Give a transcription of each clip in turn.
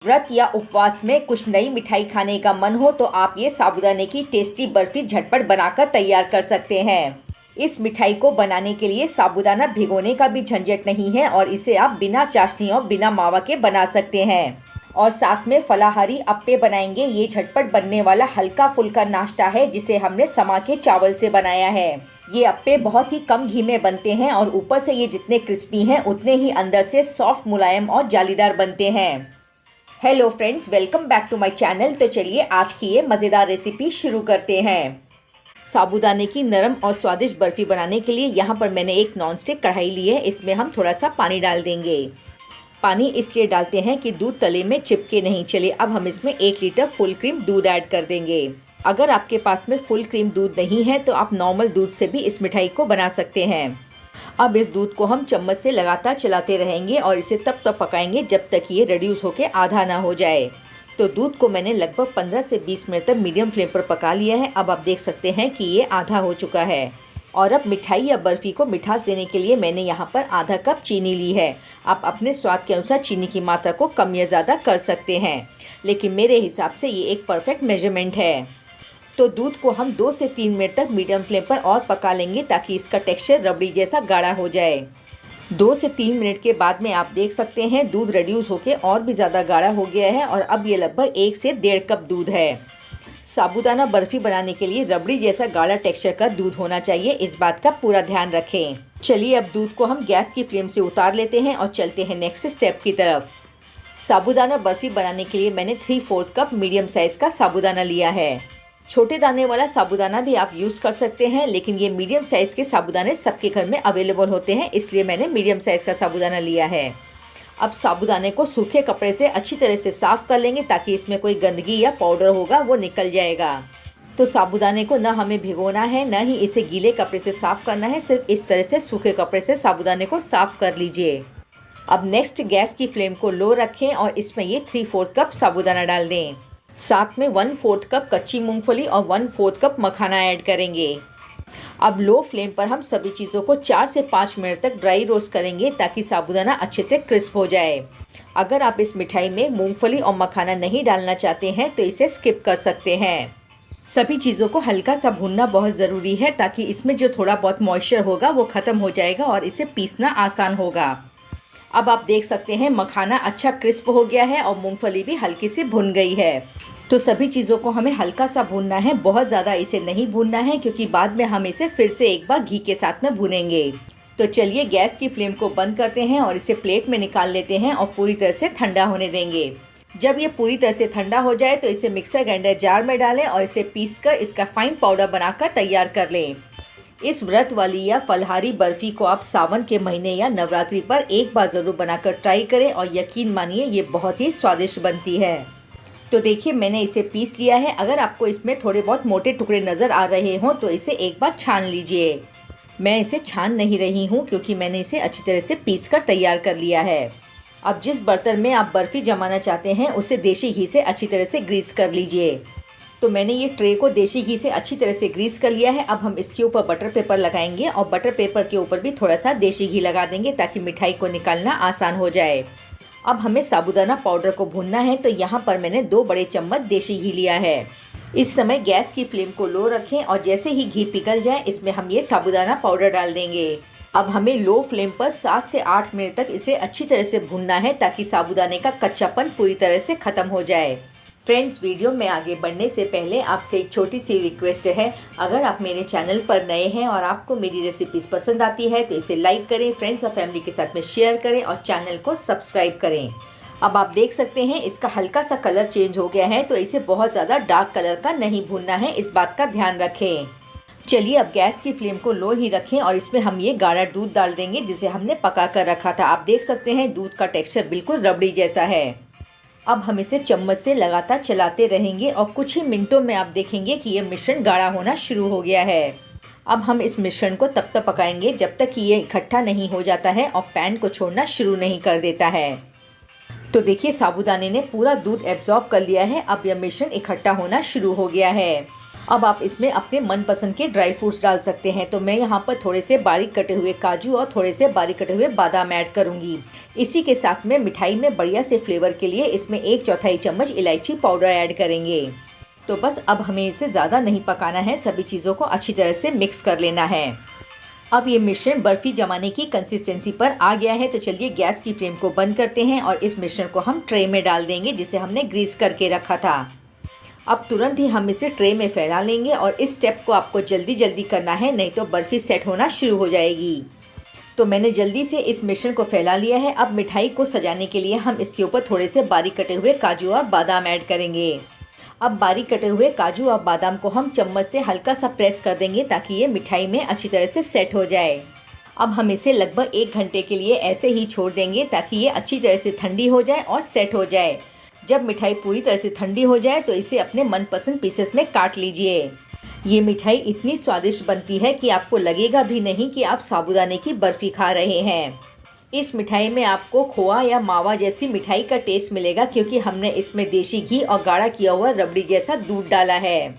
व्रत या उपवास में कुछ नई मिठाई खाने का मन हो तो आप ये साबूदाने की टेस्टी बर्फी झटपट बनाकर तैयार कर सकते हैं। इस मिठाई को बनाने के लिए साबूदाना भिगोने का भी झंझट नहीं है और इसे आप बिना चाशनी और बिना मावा के बना सकते हैं। और साथ में फलाहारी अप्पे बनाएंगे। ये झटपट बनने वाला हल्का फुल्का नाश्ता है जिसे हमने समा के चावल से बनाया है। ये अप्पे बहुत ही कम घी में बनते हैं और ऊपर से ये जितने क्रिस्पी हैं उतने ही अंदर से सॉफ्ट, मुलायम और जालीदार बनते हैं। Hello friends, welcome back to my channel. तो चलिए आज की ये मज़ेदार रेसिपी शुरू करते हैं। साबूदाने की नरम और स्वादिष्ट बर्फ़ी बनाने के लिए यहाँ पर मैंने एक नॉनस्टिक कढ़ाई ली है। इसमें हम थोड़ा सा पानी डाल देंगे। पानी इसलिए डालते हैं कि दूध तले में चिपके नहीं। चलिए अब हम इसमें 1 लीटर फुल क्रीम दूध ऐड कर देंगे। अगर आपके पास में फुल क्रीम दूध नहीं है तो आप नॉर्मल दूध से भी इस मिठाई को बना सकते हैं। अब इस दूध को हम चम्मच से लगातार चलाते रहेंगे और इसे तब तक पकाएंगे जब तक ये रिड्यूस होकर आधा ना हो जाए। तो दूध को मैंने लगभग 15 से 20 मिनट तक मीडियम फ्लेम पर पका लिया है। अब आप देख सकते हैं कि ये आधा हो चुका है। और अब मिठाई या बर्फ़ी को मिठास देने के लिए मैंने यहाँ पर आधा कप चीनी ली है। आप अपने स्वाद के अनुसार चीनी की मात्रा को कम या ज़्यादा कर सकते हैं, लेकिन मेरे हिसाब से ये एक परफेक्ट मेजरमेंट है। तो दूध को हम 2 से 3 मिनट तक मीडियम फ्लेम पर और पका लेंगे ताकि इसका टेक्सचर रबड़ी जैसा गाढ़ा हो जाए। 2 से 3 मिनट के बाद में आप देख सकते हैं दूध रिड्यूस होकर और भी ज़्यादा गाढ़ा हो गया है और अब ये लगभग 1 से 1.5 कप दूध है। साबूदाना बर्फ़ी बनाने के लिए रबड़ी जैसा गाढ़ा टेक्सचर का दूध होना चाहिए, इस बात का पूरा ध्यान रखें। चलिए अब दूध को हम गैस की फ्लेम से उतार लेते हैं और चलते हैं नेक्स्ट स्टेप की तरफ। साबूदाना बर्फ़ी बनाने के लिए मैंने 3/4 कप मीडियम साइज़ का साबूदाना लिया है। छोटे दाने वाला साबूदाना भी आप यूज़ कर सकते हैं, लेकिन ये मीडियम साइज़ के साबूदाने सबके घर में अवेलेबल होते हैं, इसलिए मैंने मीडियम साइज़ का साबूदाना लिया है। अब साबूदाने को सूखे कपड़े से अच्छी तरह से साफ़ कर लेंगे ताकि इसमें कोई गंदगी या पाउडर होगा वो निकल जाएगा। तो साबूदाने को न हमें भिगोना है न ही इसे गीले कपड़े से साफ़ करना है, सिर्फ इस तरह से सूखे कपड़े से साबूदाने को साफ़ कर लीजिए। अब नेक्स्ट गैस की फ्लेम को लो रखें और इसमें ये 3/4 कप साबूदाना डाल दें। साथ में 1/4 कप कच्ची मूंगफली और 1/4 कप मखाना ऐड करेंगे। अब लो फ्लेम पर हम सभी चीज़ों को 4 से 5 मिनट तक ड्राई रोस्ट करेंगे ताकि साबूदाना अच्छे से क्रिस्प हो जाए। अगर आप इस मिठाई में मूंगफली और मखाना नहीं डालना चाहते हैं तो इसे स्किप कर सकते हैं। सभी चीज़ों को हल्का सा भूनना बहुत ज़रूरी है ताकि इसमें जो थोड़ा बहुत मॉइस्चर होगा वो ख़त्म हो जाएगा और इसे पीसना आसान होगा। अब आप देख सकते हैं मखाना अच्छा क्रिस्प हो गया है और मूंगफली भी हल्की सी भुन गई है। तो सभी चीज़ों को हमें हल्का सा भूनना है, बहुत ज़्यादा इसे नहीं भूनना है क्योंकि बाद में हम इसे फिर से एक बार घी के साथ में भूनेंगे। तो चलिए गैस की फ्लेम को बंद करते हैं और इसे प्लेट में निकाल लेते हैं और पूरी तरह से ठंडा होने देंगे। जब ये पूरी तरह से ठंडा हो जाए तो इसे मिक्सर ग्राइंडर जार में डालें और इसे पीसकर इसका फाइन पाउडर बनाकर तैयार कर लें। इस व्रत वाली या फलहारी बर्फ़ी को आप सावन के महीने या नवरात्रि पर एक बार ज़रूर बनाकर ट्राई करें और यकीन मानिए ये बहुत ही स्वादिष्ट बनती है। तो देखिए मैंने इसे पीस लिया है। अगर आपको इसमें थोड़े बहुत मोटे टुकड़े नज़र आ रहे हों तो इसे एक बार छान लीजिए। मैं इसे छान नहीं रही हूँ क्योंकि मैंने इसे अच्छी तरह से पीस कर तैयार कर लिया है। अब जिस बर्तन में आप बर्फ़ी जमाना चाहते हैं उसे देसी घी से अच्छी तरह से ग्रीस कर लीजिए। तो मैंने ये ट्रे को देसी घी से अच्छी तरह से ग्रीस कर लिया है। अब हम इसके ऊपर बटर पेपर लगाएंगे और बटर पेपर के ऊपर भी थोड़ा सा देसी घी लगा देंगे ताकि मिठाई को निकालना आसान हो जाए। अब हमें साबूदाना पाउडर को भूनना है, तो यहाँ पर मैंने 2 बड़े चम्मच देसी घी लिया है। इस समय गैस की फ्लेम को लो रखें और जैसे ही घी पिघल जाए इसमें हम ये साबूदाना पाउडर डाल देंगे। अब हमें लो फ्लेम पर 7 से 8 मिनट तक इसे अच्छी तरह से भूनना है ताकि साबूदाने का कच्चापन पूरी तरह से ख़त्म हो जाए। फ्रेंड्स, वीडियो में आगे बढ़ने से पहले आपसे एक छोटी सी रिक्वेस्ट है। अगर आप मेरे चैनल पर नए हैं और आपको मेरी रेसिपीज़ पसंद आती है तो इसे लाइक करें, फ्रेंड्स और फैमिली के साथ में शेयर करें और चैनल को सब्सक्राइब करें। अब आप देख सकते हैं इसका हल्का सा कलर चेंज हो गया है, तो इसे बहुत ज़्यादा डार्क कलर का नहीं भूनना है, इस बात का ध्यान रखें। चलिए अब गैस की फ्लेम को लो ही रखें और इसमें हम ये गाढ़ा दूध डाल देंगे जिसे हमने पका कर रखा था। आप देख सकते हैं दूध का टेक्स्चर बिल्कुल रबड़ी जैसा है। अब हम इसे चम्मच से लगातार चलाते रहेंगे और कुछ ही मिनटों में आप देखेंगे कि ये मिश्रण गाढ़ा होना शुरू हो गया है। अब हम इस मिश्रण को तब तक पकाएंगे जब तक कि ये इकट्ठा नहीं हो जाता है और पैन को छोड़ना शुरू नहीं कर देता है। तो देखिए साबूदाने ने पूरा दूध एब्जॉर्ब कर लिया है। अब यह मिश्रण इकट्ठा होना शुरू हो गया है। अब आप इसमें अपने मनपसंद के ड्राई फ्रूट्स डाल सकते हैं। तो मैं यहाँ पर थोड़े से बारीक कटे हुए काजू और थोड़े से बारीक कटे हुए बादाम ऐड करूँगी। इसी के साथ में मिठाई में बढ़िया से फ्लेवर के लिए इसमें 1/4 चम्मच इलायची पाउडर ऐड करेंगे। तो बस अब हमें इसे ज़्यादा नहीं पकाना है, सभी चीज़ों को अच्छी तरह से मिक्स कर लेना है। अब ये मिश्रण बर्फ़ी जमाने की कंसिस्टेंसी पर आ गया है। तो चलिए गैस की फ्लेम को बंद करते हैं और इस मिश्रण को हम ट्रे में डाल देंगे जिसे हमने ग्रीस करके रखा था। अब तुरंत ही हम इसे ट्रे में फैला लेंगे और इस स्टेप को आपको जल्दी जल्दी करना है, नहीं तो बर्फ़ी सेट होना शुरू हो जाएगी। तो मैंने जल्दी से इस मिश्रण को फैला लिया है। अब मिठाई को सजाने के लिए हम इसके ऊपर थोड़े से बारीक कटे हुए काजू और बादाम ऐड करेंगे। अब बारीक कटे हुए काजू और बादाम को हम चम्मच से हल्का सा प्रेस कर देंगे ताकि ये मिठाई में अच्छी तरह से सेट हो जाए। अब हम इसे लगभग 1 घंटे के लिए ऐसे ही छोड़ देंगे ताकि ये अच्छी तरह से ठंडी हो जाए और सेट हो जाए। जब मिठाई पूरी तरह से ठंडी हो जाए तो इसे अपने मनपसंद पीसेस में काट लीजिए। ये मिठाई इतनी स्वादिष्ट बनती है कि आपको लगेगा भी नहीं कि आप साबूदाने की बर्फ़ी खा रहे हैं। इस मिठाई में आपको खोआ या मावा जैसी मिठाई का टेस्ट मिलेगा क्योंकि हमने इसमें देसी घी और गाढ़ा किया हुआ रबड़ी जैसा दूध डाला है।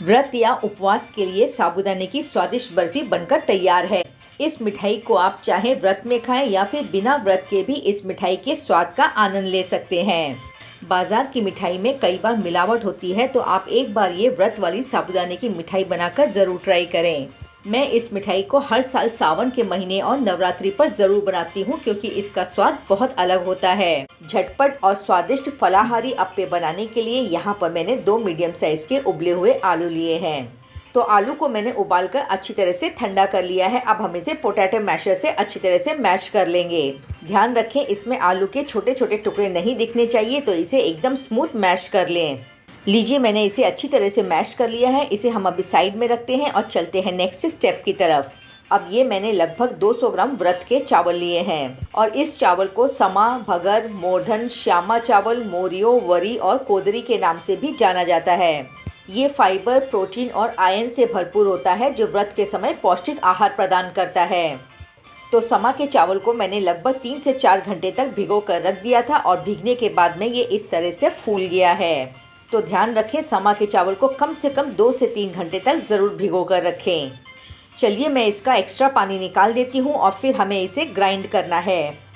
व्रत या उपवास के लिए साबूदाने की स्वादिष्ट बर्फ़ी बनकर तैयार है। इस मिठाई को आप चाहे व्रत में खाएं या फिर बिना व्रत के भी इस मिठाई के स्वाद का आनंद ले सकते हैं। बाजार की मिठाई में कई बार मिलावट होती है, तो आप एक बार ये व्रत वाली साबूदाने की मिठाई बनाकर ज़रूर ट्राई करें। मैं इस मिठाई को हर साल सावन के महीने और नवरात्रि पर ज़रूर बनाती हूँ क्योंकि इसका स्वाद बहुत अलग होता है। झटपट और स्वादिष्ट फलाहारी अप्पे बनाने के लिए यहाँ पर मैंने 2 मीडियम साइज़ के उबले हुए आलू लिए हैं। तो आलू को मैंने उबालकर अच्छी तरह से ठंडा कर लिया है। अब हम इसे पोटैटो मैशर से अच्छी तरह से मैश कर लेंगे। ध्यान रखें, इसमें आलू के छोटे छोटे टुकड़े नहीं दिखने चाहिए, तो इसे एकदम स्मूथ मैश कर लें। लीजिए, मैंने इसे अच्छी तरह से मैश कर लिया है। इसे हम अभी साइड में रखते हैं और चलते हैं नेक्स्ट स्टेप की तरफ। अब ये मैंने लगभग 200 ग्राम व्रत के चावल लिए हैं और इस चावल को समा, भगर, मोरधन, श्यामा चावल, मोरियो, वरी और कोदरी के नाम से भी जाना जाता है। ये फाइबर, प्रोटीन और आयरन से भरपूर होता है जो व्रत के समय पौष्टिक आहार प्रदान करता है। तो समा के चावल को मैंने लगभग 3 से 4 घंटे तक भिगो कर रख दिया था और भीगने के बाद में ये इस तरह से फूल गया है। तो ध्यान रखें, समा के चावल को कम से कम 2 से 3 घंटे तक ज़रूर भिगो कर रखें। चलिए, मैं इसका एक्स्ट्रा पानी निकाल देती हूँ और फिर हमें इसे ग्राइंड करना है।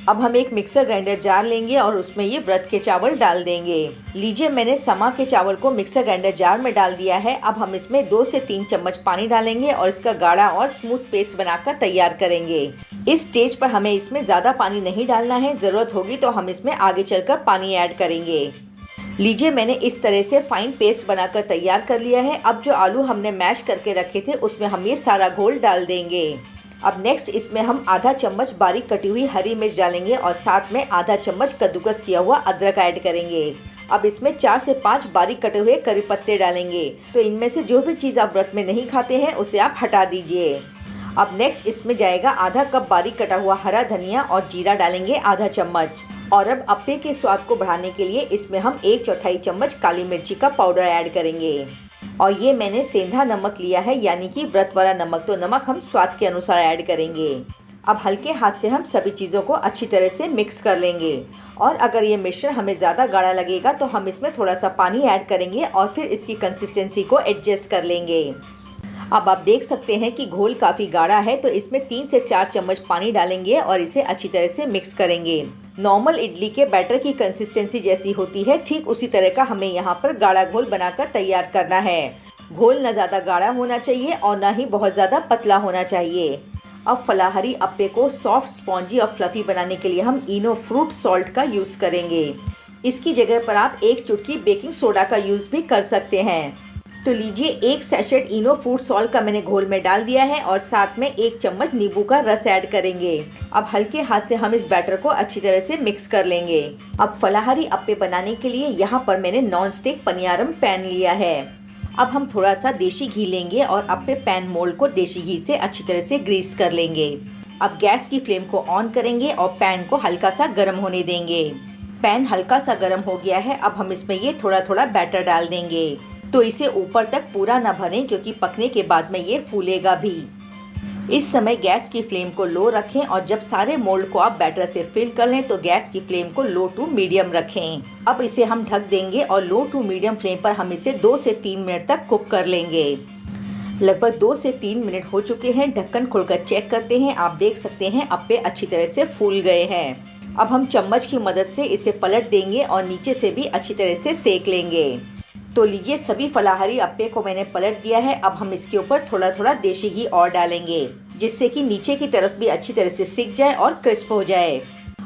अब हम एक मिक्सर ग्राइंडर जार लेंगे और उसमें ये व्रत के चावल डाल देंगे। लीजिए, मैंने समा के चावल को मिक्सर ग्राइंडर जार में डाल दिया है। अब हम इसमें 2 से 3 चम्मच पानी डालेंगे और इसका गाढ़ा और स्मूथ पेस्ट बनाकर तैयार करेंगे। इस स्टेज पर हमें इसमें ज़्यादा पानी नहीं डालना है, ज़रूरत होगी तो हम इसमें आगे चलकर पानी ऐड करेंगे। लीजिए, मैंने इस तरह से फाइन पेस्ट बनाकर तैयार कर लिया है। अब जो आलू हमने मैश करके रखे थे उसमें हम ये सारा घोल डाल देंगे। अब नेक्स्ट इसमें हम आधा चम्मच बारीक कटी हुई हरी मिर्च डालेंगे और साथ में आधा चम्मच कद्दूकस किया हुआ अदरक ऐड करेंगे। अब इसमें 4 से 5 बारीक कटे हुए करी पत्ते डालेंगे। तो इनमें से जो भी चीज़ आप व्रत में नहीं खाते हैं उसे आप हटा दीजिए। अब नेक्स्ट इसमें जाएगा आधा कप बारीक कटा हुआ हरा धनिया और जीरा डालेंगे आधा चम्मच। और अब अप्पे के स्वाद को बढ़ाने के लिए इसमें हम 1/4 चम्मच काली मिर्ची का पाउडर ऐड करेंगे। और ये मैंने सेंधा नमक लिया है, यानी कि व्रत वाला नमक। तो नमक हम स्वाद के अनुसार ऐड करेंगे। अब हल्के हाथ से हम सभी चीज़ों को अच्छी तरह से मिक्स कर लेंगे और अगर ये मिश्रण हमें ज़्यादा गाढ़ा लगेगा तो हम इसमें थोड़ा सा पानी ऐड करेंगे और फिर इसकी कंसिस्टेंसी को एडजस्ट कर लेंगे। अब आप देख सकते हैं कि घोल काफ़ी गाढ़ा है, तो इसमें 3 से 4 चम्मच पानी डालेंगे और इसे अच्छी तरह से मिक्स करेंगे। नॉर्मल इडली के बैटर की कंसिस्टेंसी जैसी होती है, ठीक उसी तरह का हमें यहाँ पर गाढ़ा घोल बनाकर तैयार करना है। घोल न ज़्यादा गाढ़ा होना चाहिए और न ही बहुत ज़्यादा पतला होना चाहिए। अब फलाहारी अप्पे को सॉफ्ट, स्पॉन्जी और फ्लफी बनाने के लिए हम इनो फ्रूट सॉल्ट का यूज़ करेंगे। इसकी जगह पर आप 1 चुटकी बेकिंग सोडा का यूज़ भी कर सकते हैं। तो लीजिए, 1 सैशेट इनो फ्रूट सॉल्ट का मैंने घोल में डाल दिया है और साथ में 1 चम्मच नींबू का रस ऐड करेंगे। अब हल्के हाथ से हम इस बैटर को अच्छी तरह से मिक्स कर लेंगे। अब फलाहारी अप्पे बनाने के लिए यहाँ पर मैंने नॉन स्टिक पनियारम पैन लिया है। अब हम थोड़ा सा देसी घी लेंगे और अप्पे पैन मोल्ड को देसी घी से अच्छी तरह से ग्रीस कर लेंगे। अब गैस की फ्लेम को ऑन करेंगे और पैन को हल्का सा गर्म होने देंगे। पैन हल्का सा गर्म हो गया है। अब हम इसमें ये थोड़ा थोड़ा बैटर डाल देंगे। तो इसे ऊपर तक पूरा ना भरें क्योंकि पकने के बाद में ये फूलेगा भी। इस समय गैस की फ्लेम को लो रखें और जब सारे मोल्ड को आप बैटर से फिल कर लें तो गैस की फ्लेम को लो टू मीडियम रखें। अब इसे हम ढक देंगे और लो टू मीडियम फ्लेम पर हम इसे 2 से 3 मिनट तक कुक कर लेंगे। लगभग 2 से 3 मिनट हो चुके हैं। ढक्कन खोलकर चेक करते हैं। आप देख सकते हैं अप्पे अच्छी तरह से फूल गए हैं। अब हम चम्मच की मदद से इसे पलट देंगे और नीचे से भी अच्छी तरह से सेक लेंगे। तो लीजिए, सभी फलाहारी अप्पे को मैंने पलट दिया है। अब हम इसके ऊपर थोड़ा थोड़ा देशी घी और डालेंगे, जिससे कि नीचे की तरफ भी अच्छी तरह से सिक जाए और क्रिस्प हो जाए।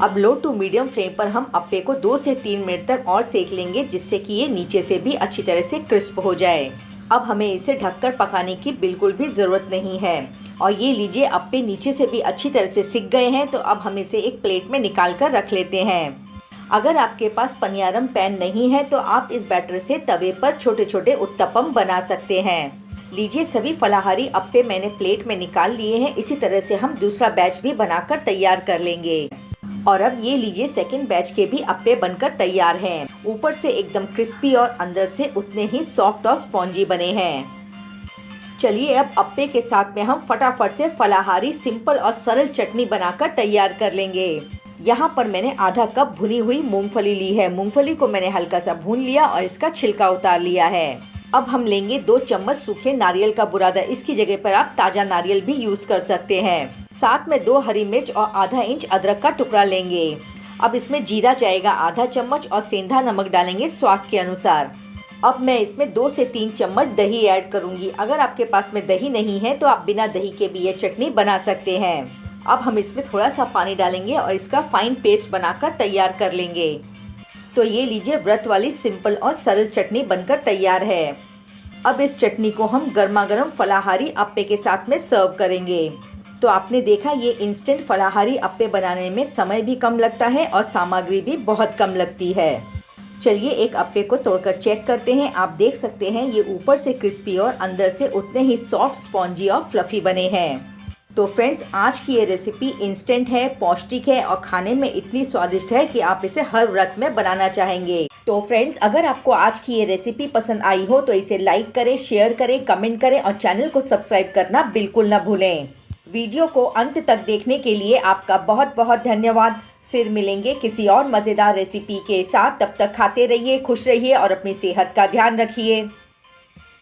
अब लो टू मीडियम फ्लेम पर हम अप्पे को 2 से 3 मिनट तक और सेक लेंगे, जिससे कि ये नीचे से भी अच्छी तरह से क्रिस्प हो जाए। अब हमें इसे ढककर पकाने की बिल्कुल भी ज़रूरत नहीं है। और ये लीजिए, अप्पे नीचे से भी अच्छी तरह से सिक गए हैं। तो अब हम इसे एक प्लेट में निकाल कर रख लेते हैं। अगर आपके पास पनियारम पैन नहीं है तो आप इस बैटर से तवे पर छोटे छोटे उत्तपम बना सकते हैं। लीजिए, सभी फलाहारी अप्पे मैंने प्लेट में निकाल लिए हैं। इसी तरह से हम दूसरा बैच भी बनाकर तैयार कर लेंगे। और अब ये लीजिए, सेकंड बैच के भी अप्पे बनकर तैयार हैं। ऊपर से एकदम क्रिस्पी और अंदर से उतने ही सॉफ्ट और स्पॉन्जी बने हैं। चलिए, अब अप्पे के साथ में हम फटाफट से फलाहारी सिंपल और सरल चटनी बनाकर तैयार कर लेंगे। यहाँ पर मैंने आधा कप भुनी हुई मूंगफली ली है। मूंगफली को मैंने हल्का सा भून लिया और इसका छिलका उतार लिया है। अब हम लेंगे 2 चम्मच सूखे नारियल का बुरादा। इसकी जगह पर आप ताजा नारियल भी यूज कर सकते हैं। साथ में 2 हरी मिर्च और आधा इंच अदरक का टुकड़ा लेंगे। अब इसमें जीरा जाएगा आधा चम्मच और सेंधा नमक डालेंगे स्वाद के अनुसार। अब मैं इसमें 2 से 3 चम्मच दही ऐड करूंगी। अगर आपके पास में दही नहीं है तो आप बिना दही के भी ये चटनी बना सकते हैं। अब हम इसमें थोड़ा सा पानी डालेंगे और इसका फाइन पेस्ट बनाकर तैयार कर लेंगे। तो ये लीजिए, व्रत वाली सिंपल और सरल चटनी बनकर तैयार है। अब इस चटनी को हम गर्मा गर्म फलाहारी अप्पे के साथ में सर्व करेंगे। तो आपने देखा, ये इंस्टेंट फलाहारी अप्पे बनाने में समय भी कम लगता है और सामग्री भी बहुत कम लगती है। चलिए, एक अप्पे को तोड़कर चेक करते हैं। आप देख सकते हैं ये ऊपर से क्रिस्पी और अंदर से उतने ही सॉफ्ट, स्पॉन्जी और फ्लफी बने हैं। तो फ्रेंड्स, आज की ये रेसिपी इंस्टेंट है, पौष्टिक है और खाने में इतनी स्वादिष्ट है कि आप इसे हर व्रत में बनाना चाहेंगे। तो फ्रेंड्स, अगर आपको आज की ये रेसिपी पसंद आई हो तो इसे लाइक करें, शेयर करें, कमेंट करें और चैनल को सब्सक्राइब करना बिल्कुल न भूलें। वीडियो को अंत तक देखने के लिए आपका बहुत बहुत धन्यवाद। फिर मिलेंगे किसी और मज़ेदार रेसिपी के साथ। तब तक खाते रहिए, खुश रहिए और अपनी सेहत का ध्यान रखिए।